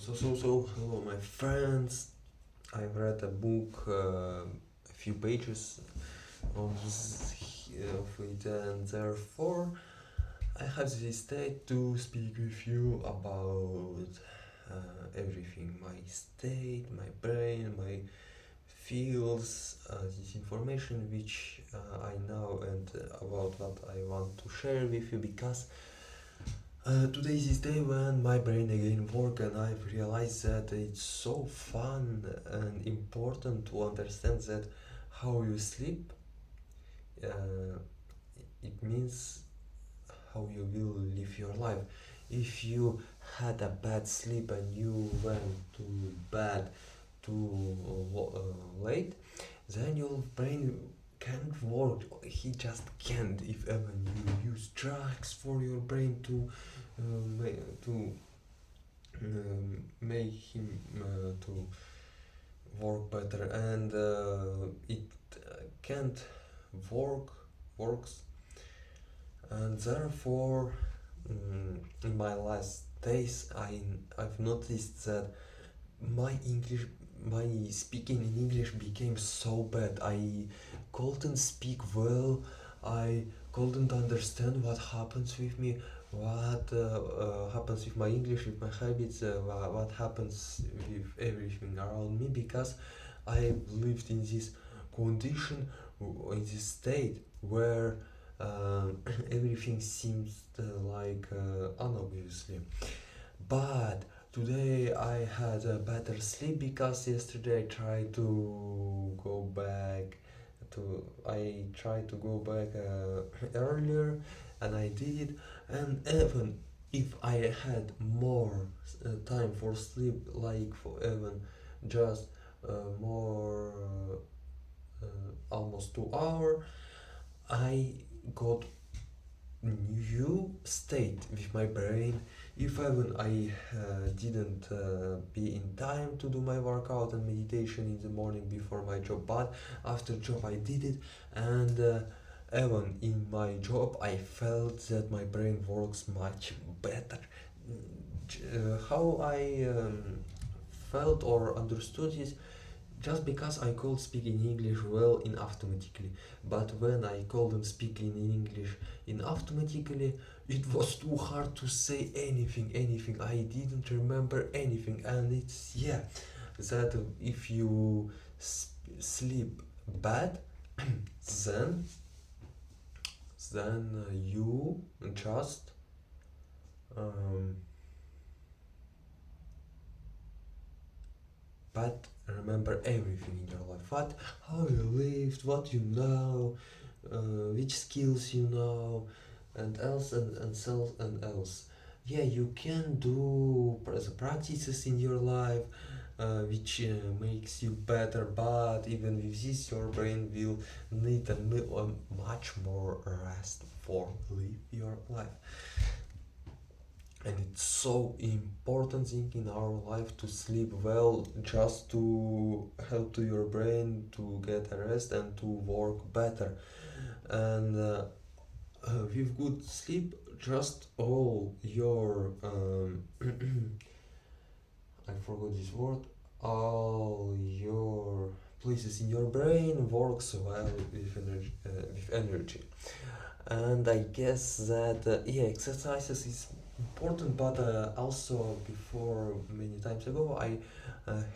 Hello, my friends. I've read a book, a few pages of it, and therefore I have this state to speak with you about everything, my state, my brain, my feels, this information which I know, and about what I want to share with you, because today is this day when my brain again work, and I've realized that it's so fun and important to understand that how you sleep, uh, it means how you will live your life. If you had a bad sleep and you went to bed too late, then your brain can't work. He just can't. If ever you use drugs for your brain to to make him to work better, and it can't work works, and therefore in my last days I've noticed that my English, my speaking in English became so bad. I couldn't speak well. I couldn't understand what happens with me, what happens with my English, with my habits, what happens with everything around me, because I lived in this condition, in this state where everything seems like unobviously. But today I had a better sleep because yesterday I tried to go back earlier, and I did it. And even if I had more time for sleep, like for even just more almost 2 hour, I got new state with my brain. If even I didn't be in time to do my workout and meditation in the morning before my job, but after job I did it, and even in my job I felt that my brain works much better. How I felt or understood is just because I could speak in English well in automatically, but when I couldn't speak in English in automatically, it was too hard to say anything. I didn't remember anything, and it's yeah, that if you sleep bad, then you just um, but remember everything in your life. What, how you lived, what you know, which skills you know, and else and so and else. Yeah, you can do the practices in your life, which makes you better. But even with this, your brain will need much more rest for live your life. And it's so important thing in our life to sleep well, just to help to your brain to get a rest and to work better. And with good sleep, just all your I forgot this word, all your places in your brain works well with energy. And I guess that yeah, exercises is important, but also before many times ago I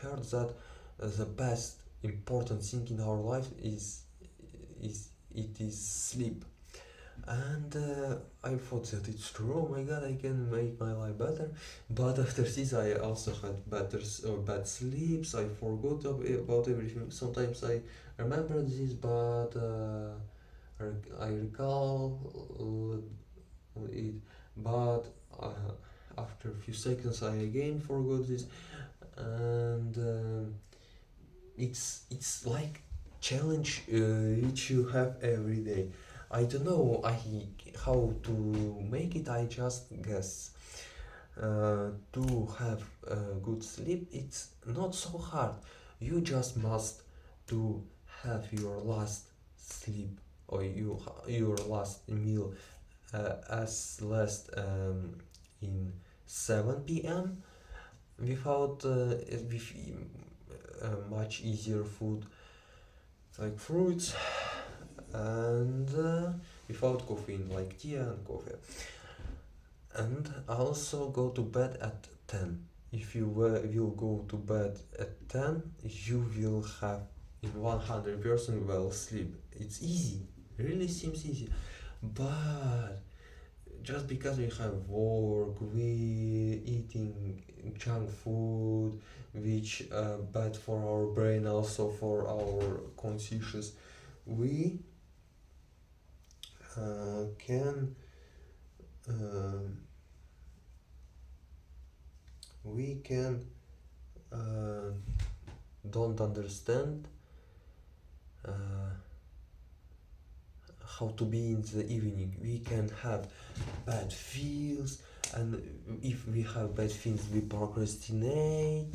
heard that the best important thing in our life is sleep. And I thought that it's true. Oh my god, I can make my life better. But after this, I also had bad sleeps. I forgot about everything. Sometimes I remember this, but I recall it. But after a few seconds, I again forgot this, and it's like challenge which you have every day. I don't know how to make it. I just guess to have good sleep. It's not so hard. You just must to have your last sleep, or your last meal as last in 7 p.m. without with much easier food like fruits, and without caffeine like tea and coffee. And also go to bed at 10. If you will go to bed at 10, you will have in 100% well sleep. It's easy, really seems easy. But just because we have work, we eating junk food, which bad for our brain, also for our conscious, we can um we can uh, don't understand uh, how to be in the evening. We can have bad feels, and if we have bad feels, we procrastinate.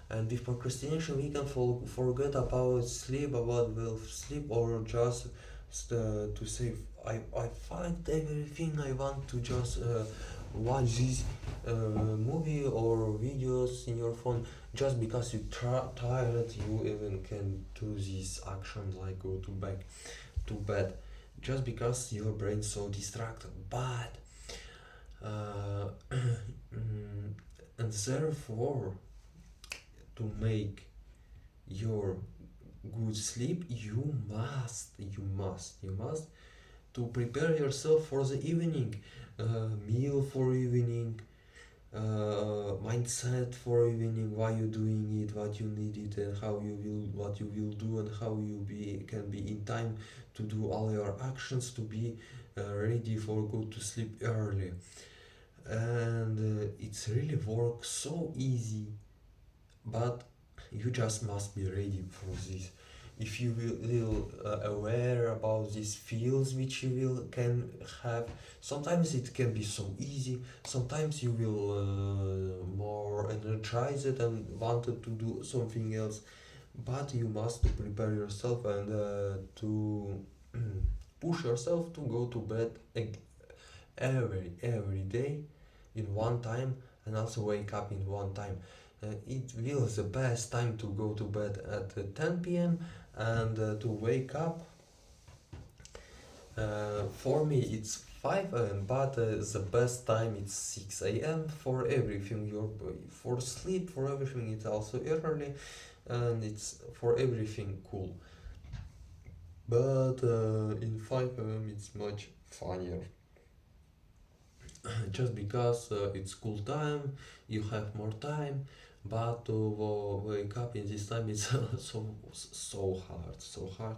And with procrastination, we can forget about sleep, about well sleep, or just to say, I find everything I want to just watch this movie or videos in your phone. Just because you tired, you even can do this action like go to bed, just because your brain's so distracted. But and therefore, to make your good sleep, you must to prepare yourself for the evening, meal for evening, mindset for evening, why you doing it, what you need it, and how you will, what you will do, and how you can be in time to do all your actions to be ready for go to sleep early. And it's really work so easy, but you just must be ready for this. If you will aware about these feels which you will can have, sometimes it can be so easy, sometimes you will more energized and wanted to do something else. But you must to prepare yourself and to push yourself to go to bed every day in one time, and also wake up in one time. It will the best time to go to bed at 10 p.m. and to wake up. For me, it's 5 a.m., but the best time it's 6 a.m. for everything. Your for sleep, for everything. It's also early, and it's for everything cool. But in 5 a.m. it's much funnier. Just because it's school time, you have more time, but to wake up in this time is so hard.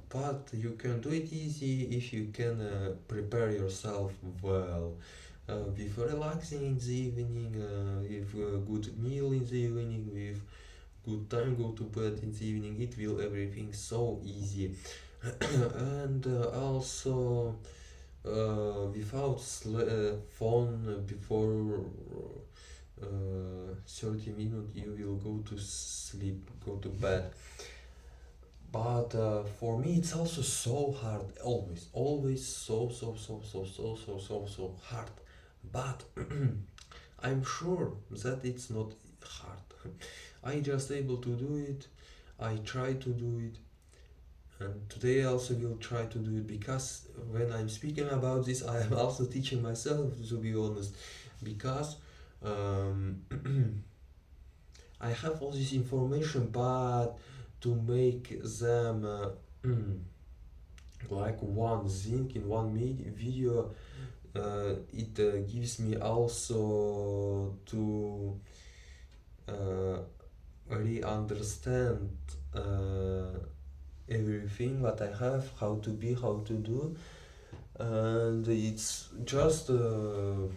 But you can do it easy if you can prepare yourself well. With relaxing in the evening, with a good meal in the evening, with good time go to bed in the evening, it will everything so easy. And also without phone before 30 minutes you will go to sleep, go to bed. But for me it's also so hard, always so hard. But I'm sure that it's not hard. I just able to do it, I try to do it, and today I also will try to do it, because when I'm speaking about this, I am also teaching myself, to be honest, because um, I have all this information, but to make them like one thing in one video, it gives me also to uh, really understand uh, everything what I have, how to be, how to do, and it's just mm,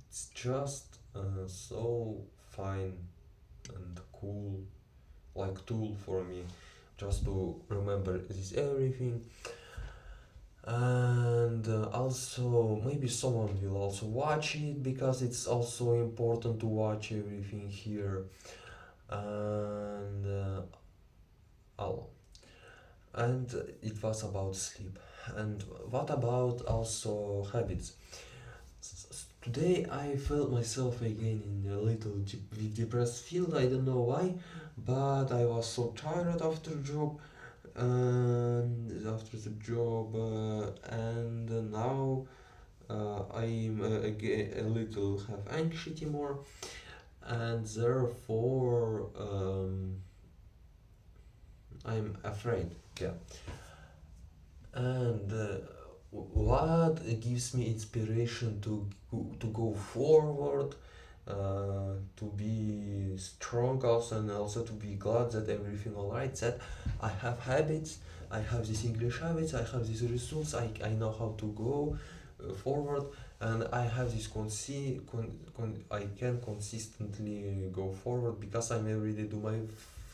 it's just so fine and cool, like tool for me, just to remember this everything. And also maybe someone will also watch it, because it's also important to watch everything here. And oh, and it was about sleep. And what about also habits? Today I felt myself again in a little depressed field. I don't know why, but I was so tired after job and after the job, and now I'm again a little have anxiety more, and therefore I'm afraid. Yeah, and what gives me inspiration to go forward, to be strong also, and also to be glad that everything alright, that I have habits, I have these English habits, I have these results, I know how to go forward, and I have this I can consistently go forward because I'm every day do my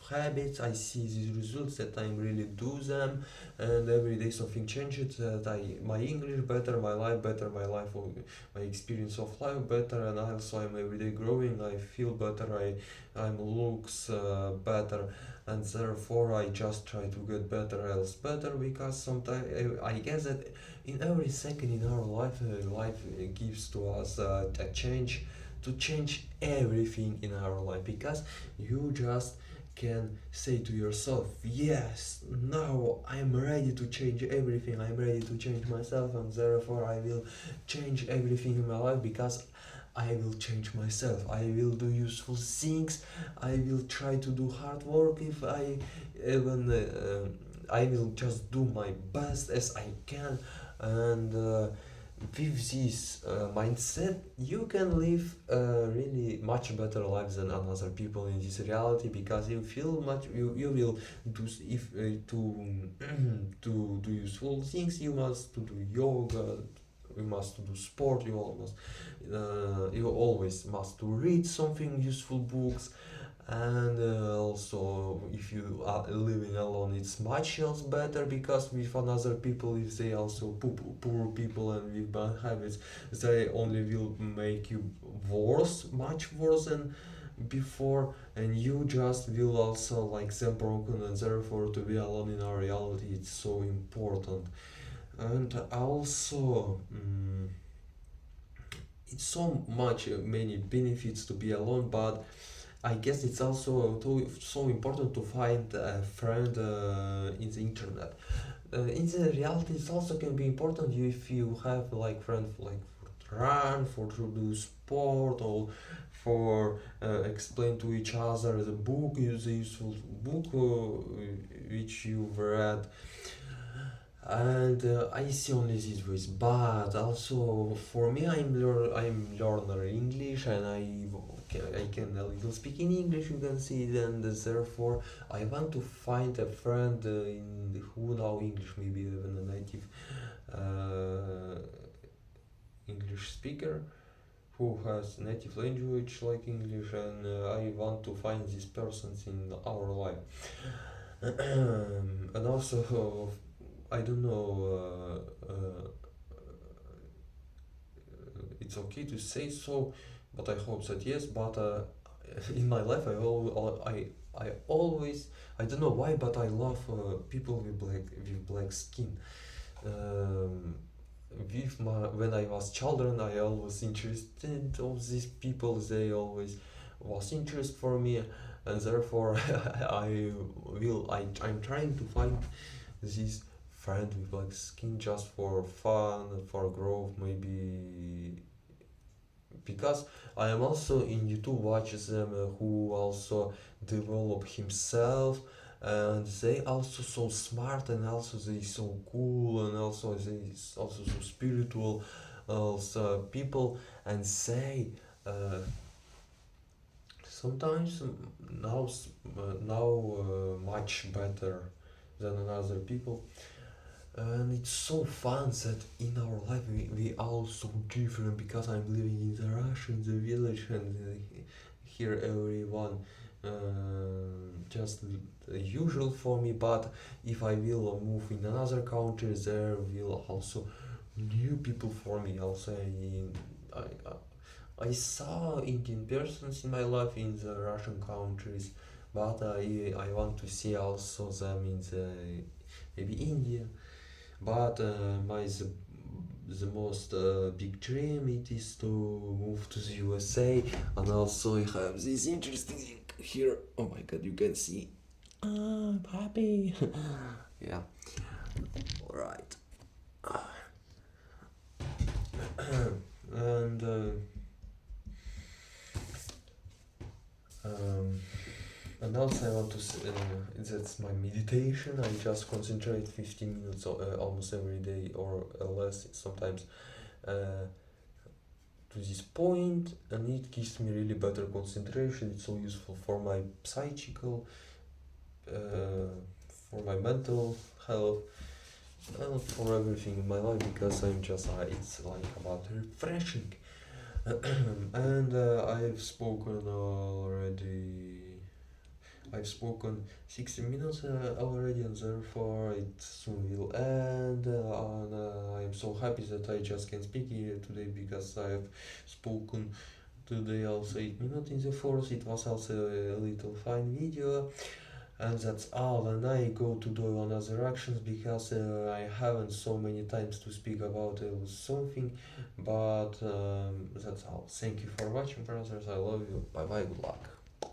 habits. I see these results that I really do them, and every day something changes. That I my English better, my life better, my experience of life better, and also I'm every day growing. I feel better. I'm looks better, and therefore I just try to get better, else better, because sometimes I guess that in every second in our life, life gives to us a change, to change everything in our life, because you just can say to yourself, yes, now I'm ready to change everything, I'm ready to change myself, and therefore I will change everything in my life, because I will change myself, I will do useful things, I will try to do hard work, if I even I will just do my best as I can, and with this mindset you can live a really much better life than another people in this reality, because you feel much, you will do if to to do useful things, you must to do yoga, you must to do sport, you always must to read something useful books, and also if you are living alone it's much else better, because with another people, if they also poor people and with bad habits, they only will make you worse, much worse than before, and you just will also like them broken, and therefore to be alone in our reality it's so important. And also it's so much many benefits to be alone, but I guess it's also so important to find a friend in the internet. In the reality, it also can be important if you have like friends like for to run, for to do sport, or for explain to each other the book, the useful book which you've read, and I see only these ways. But also for me, I'm learner English, and I can a little speak in English. You can see, and therefore I want to find a friend in who know English, maybe even a native uh, English speaker who has native language like English, and I want to find these persons in our life. And also I don't know. It's okay to say so, but I hope that yes. But in my life, I always, I don't know why, but I love people with black skin. Um, with my when I was children, I always interested of these people. They always was interest for me, and therefore I'm trying to find this friend with black skin just for fun, for growth, maybe, because I am also in YouTube watches them who also develop himself, and they also so smart, and also they so cool, and also they also so spiritual, also people, and they uh, sometimes much better than other people, and it's so fun that in our life we are so different, because I'm living in the Russia, in the village, and here everyone just usual for me, but if I will move in another country, there will also new people for me also. I saw Indian persons in my life in the Russian countries, but I want to see also them in the maybe India, but my the the most big dream it is to move to the USA, and also I have this interesting thing here. Oh my god, you can see. I'm happy. Yeah. All right. And um, and also I want to that's my meditation. I just concentrate 15 minutes almost every day or less sometimes to this point, and it gives me really better concentration. It's so useful for my psychical, for my mental health, and for everything in my life because I'm just it's like about refreshing. And I've spoken already. I've spoken 60 minutes already, and therefore it soon will end. And I'm so happy that I just can speak here today because I've spoken today also 8 minutes in the force. It was also a little fine video, and that's all. And I go to do another actions because I haven't so many times to speak about something, but that's all. Thank you for watching, brothers. I love you. Bye bye. Good luck.